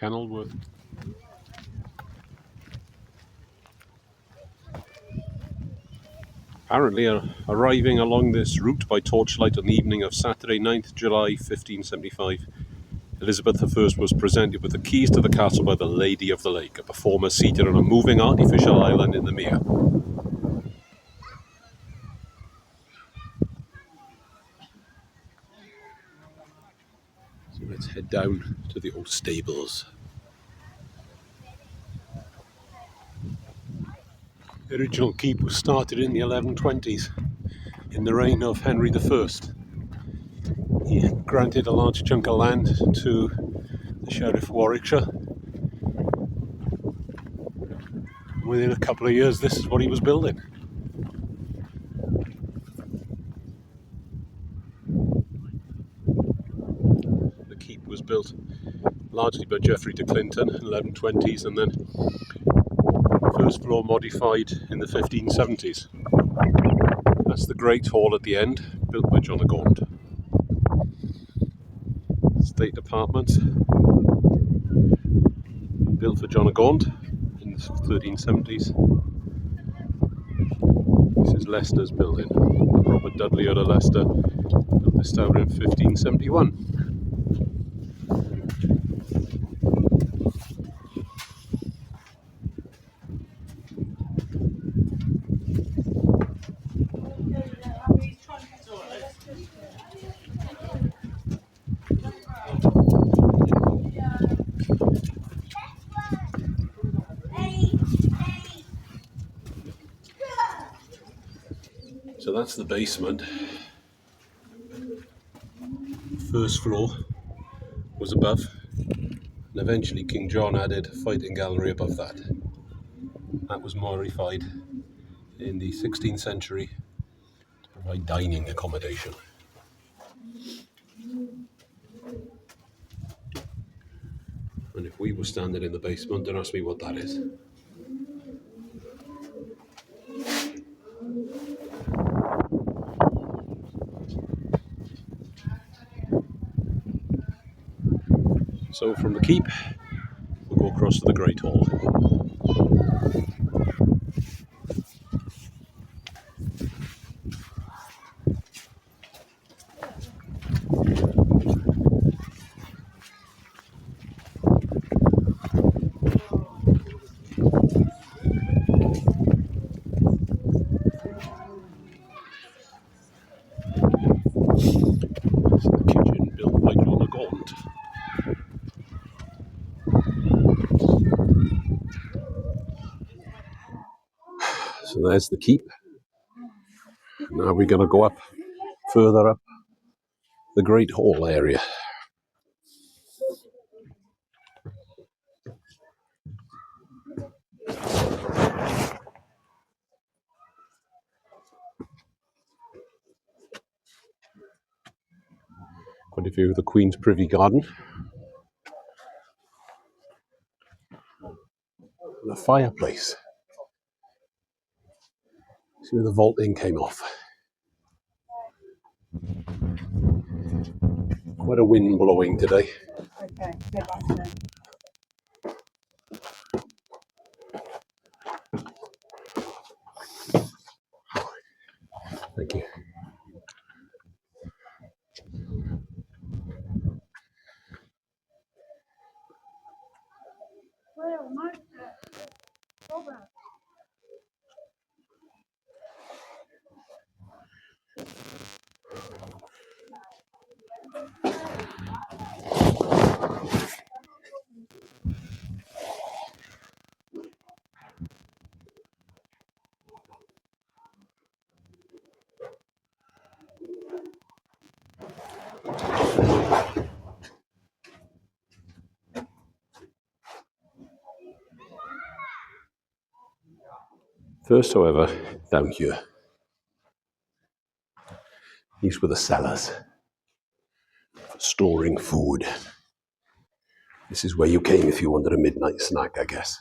Kenilworth. Apparently arriving along this route by torchlight on the evening of Saturday 9th July 1575, Elizabeth I was presented with the keys to the castle by the Lady of the Lake, a performer seated on a moving artificial island in the mere. So let's head down to the old stables. The original keep was started in the 1120s in the reign of Henry I. He granted a large chunk of land to the Sheriff of Warwickshire. Within a couple of years, this is what he was building. The keep was built largely by Geoffrey de Clinton in the 1120s, and then first floor modified in the 1570s. That's the Great Hall at the end, built by John o' Gaunt. State apartment, built for John o' Gaunt in the 1370s. This is Leicester's building. Robert Dudley out of Leicester built this tower in 1571. So that's the basement. First floor was above, and eventually King John added a fighting gallery above that. That was modified in the 16th century to provide dining accommodation. And if we were standing in the basement, don't ask me what that is. So from the keep, we'll go across to the Great Hall. The kitchen built by John o' Gaunt. So there's the keep. Now we're going to go up, further up the Great Hall area. Quite a view of the Queen's Privy Garden. And the fireplace. See where the vaulting came off. Quite a wind blowing today. Okay, go back then. Thank you. Well, nice. Robert. First, however, down here. These were the cellars for storing food. This is where you came if you wanted a midnight snack, I guess.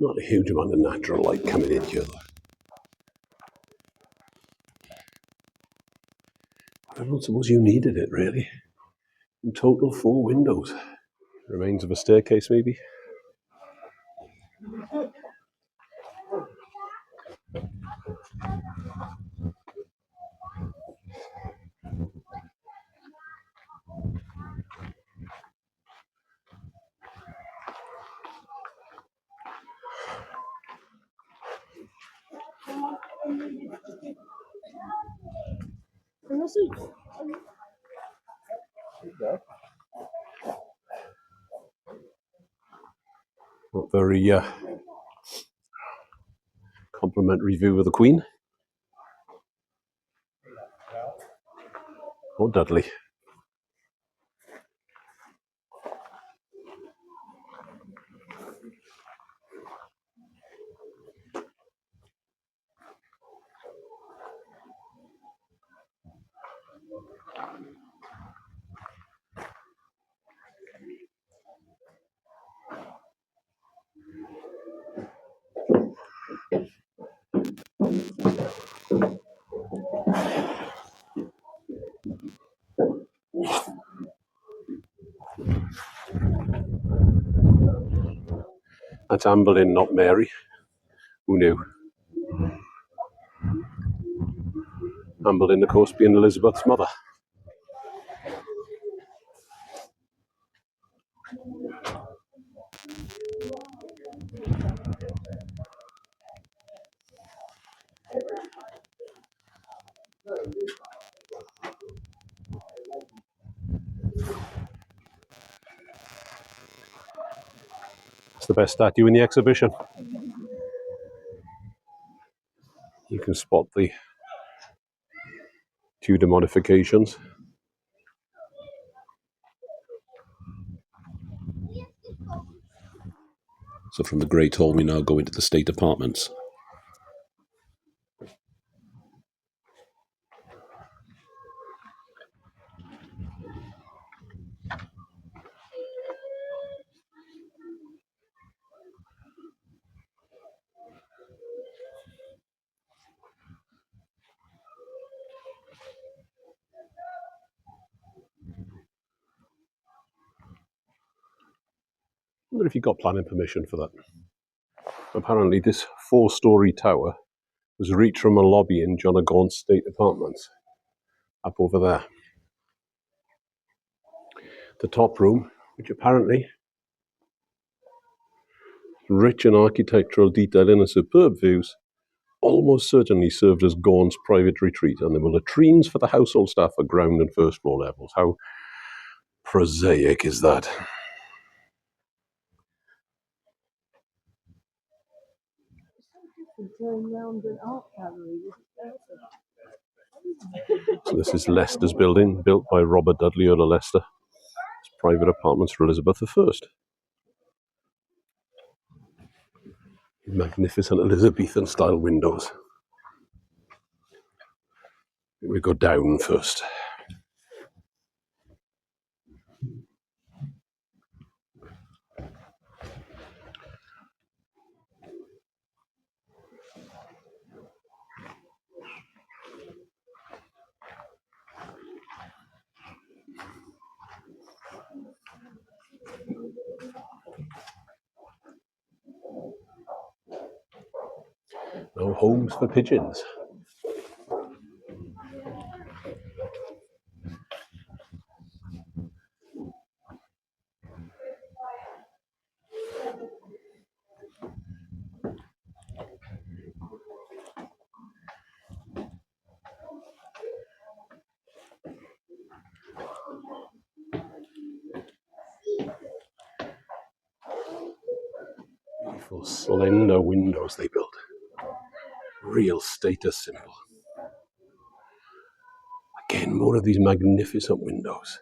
Not a huge amount of natural light coming in here, though. I don't suppose you needed it, really. In total, 4 windows. Remains of a staircase, maybe. Not very complimentary view of the Queen. Or Dudley. That's Anne Boleyn, not Mary. Who knew? Anne Boleyn, of course, being Elizabeth's mother. It's the best statue in the exhibition. You can spot the Tudor modifications. So from the Great Hall, we now go into the state apartments. I wonder if you got planning permission for that. Apparently, this 4-storey tower was reached from a lobby in John o' Gaunt's state apartments, up over there. The top room, which apparently rich in architectural detail and superb views, almost certainly served as Gaunt's private retreat, and there were latrines for the household staff at ground and first floor levels. How prosaic is that? So this is Leicester's building, built by Robert Dudley, Earl of Leicester. It's private apartments for Elizabeth I. Magnificent Elizabethan-style windows. We go down first. No homes for pigeons. Beautiful slender windows they built. Real status symbol. Again, more of these magnificent windows.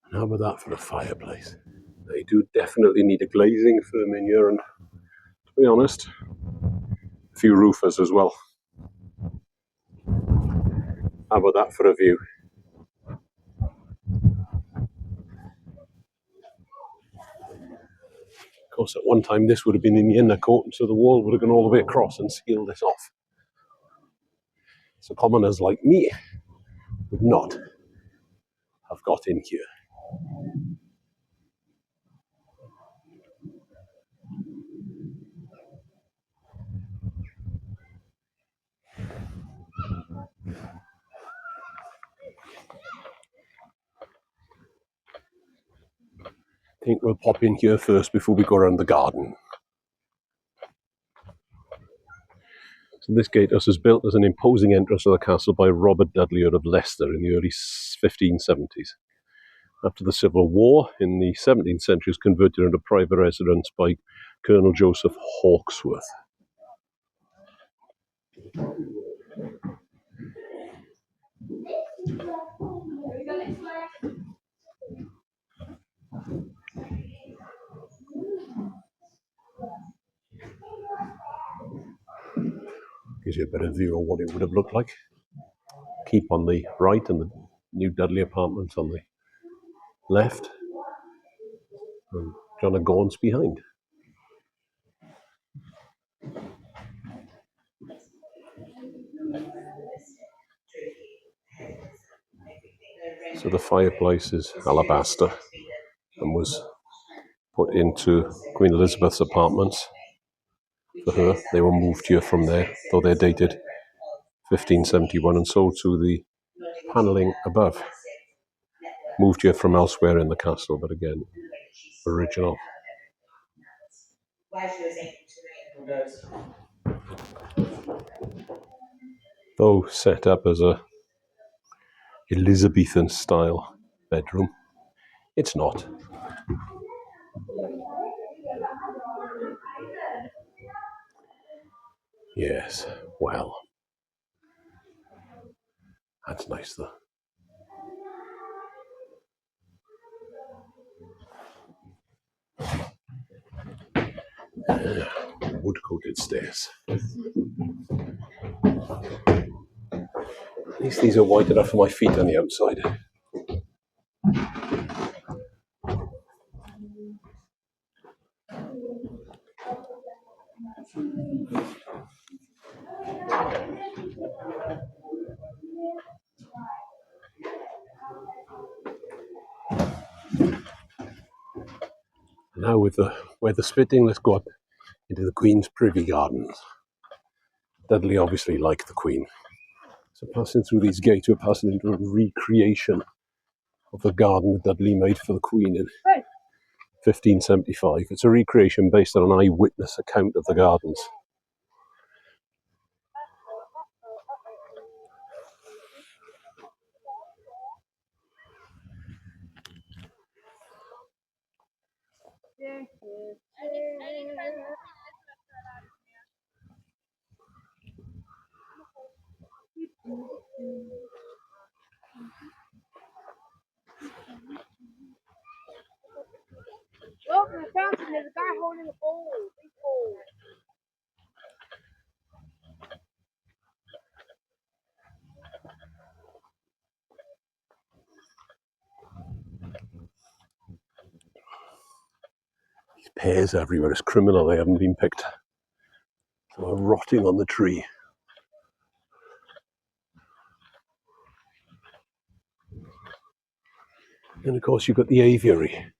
And how about that for a fireplace? They do definitely need a glazing firm in here, and to be honest, a few roofers as well. How about that for a view? course, at one time this would have been in the inner court, and so the wall would have gone all the way across and sealed this off. So commoners like me would not have got in here. I think we'll pop in here first before we go around the garden. So this gatehouse was built as an imposing entrance to the castle by Robert Dudley, Earl of Leicester, in the early 1570s. After the Civil War, in the 17th century, it was converted into private residence by Colonel Joseph Hawkesworth. Gives you a better view of what it would have looked like. Keep on the right and the new Dudley apartments on the left. And John of Gaunt's behind. So the fireplace is alabaster and was put into Queen Elizabeth's apartments for her. They were moved here from there, though they're dated 1571, and so to the panelling above. Moved here from elsewhere in the castle, but again, original. Though set up as a Elizabethan style bedroom, it's not. Yes, well, that's nice though. Wood-coated stairs. At least these are wide enough for my feet on the outside. Now with the weather spitting, let's go up into the Queen's privy gardens. Dudley obviously liked the Queen. So passing through these gates, we're passing into a recreation of the garden that Dudley made for the Queen in 1575. It's a recreation based on an eyewitness account of the gardens. Look, in the fountain, there's a guy holding a bowl. Big bowl. These pears everywhere. It's criminal they haven't been picked. They are rotting on the tree. And of course you've got the aviary.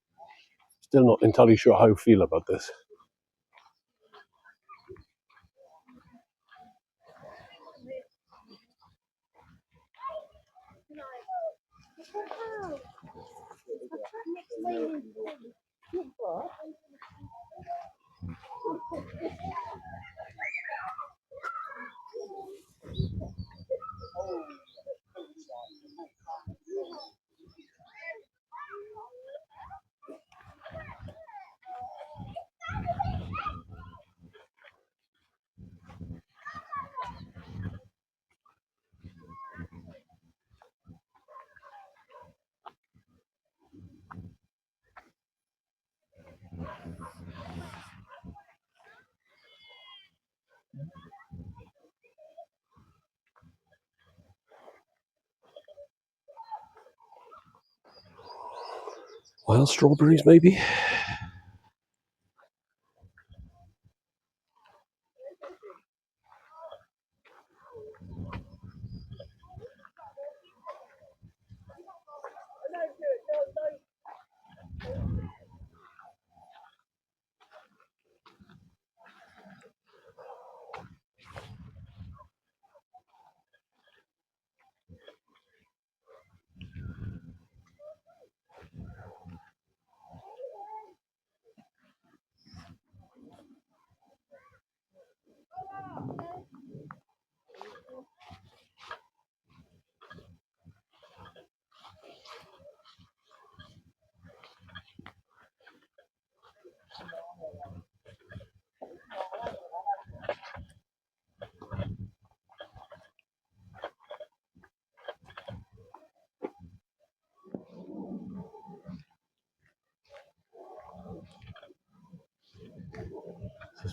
Still not entirely sure how I feel about this. Wild strawberries, maybe?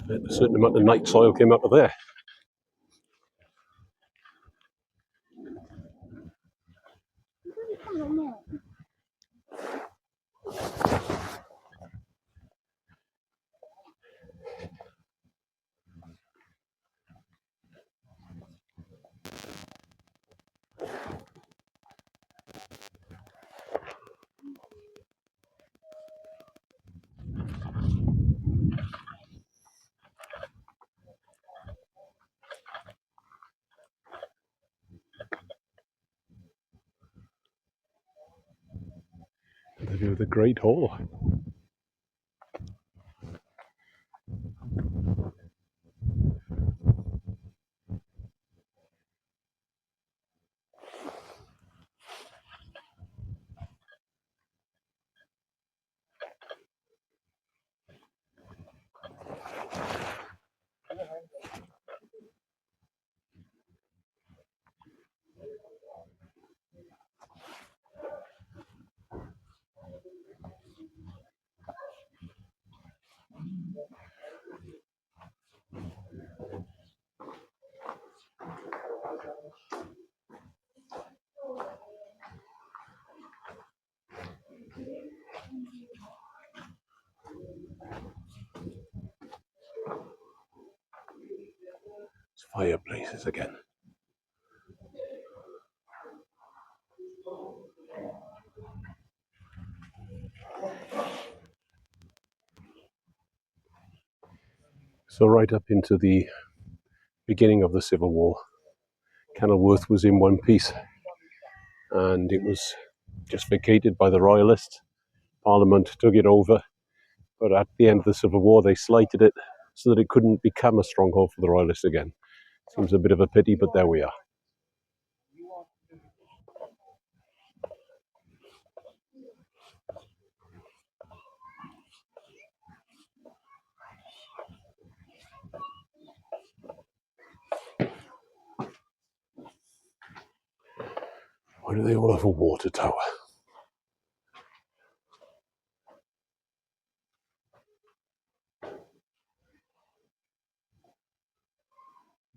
A certain amount of night soil came out of there. The view of the Great Hall. It's fireplaces again. So right up into the beginning of the Civil War, Kenilworth was in one piece, and it was just vacated by the Royalists. Parliament took it over, but at the end of the Civil War they slighted it so that it couldn't become a stronghold for the Royalists again. Seems a bit of a pity, but there we are. Why do they all have a water tower?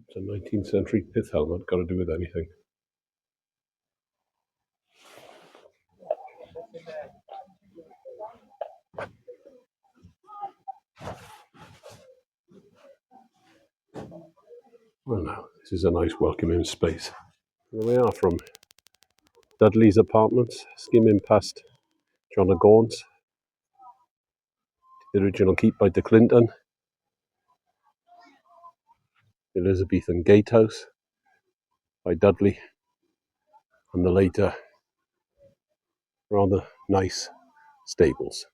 It's a 19th century pith helmet, got to do with anything. Well, now, this is a nice welcoming space. Here we are from Dudley's apartments, skimming past John of Gaunt's, the original keep by de Clinton, Elizabethan gatehouse by Dudley, and the later rather nice stables.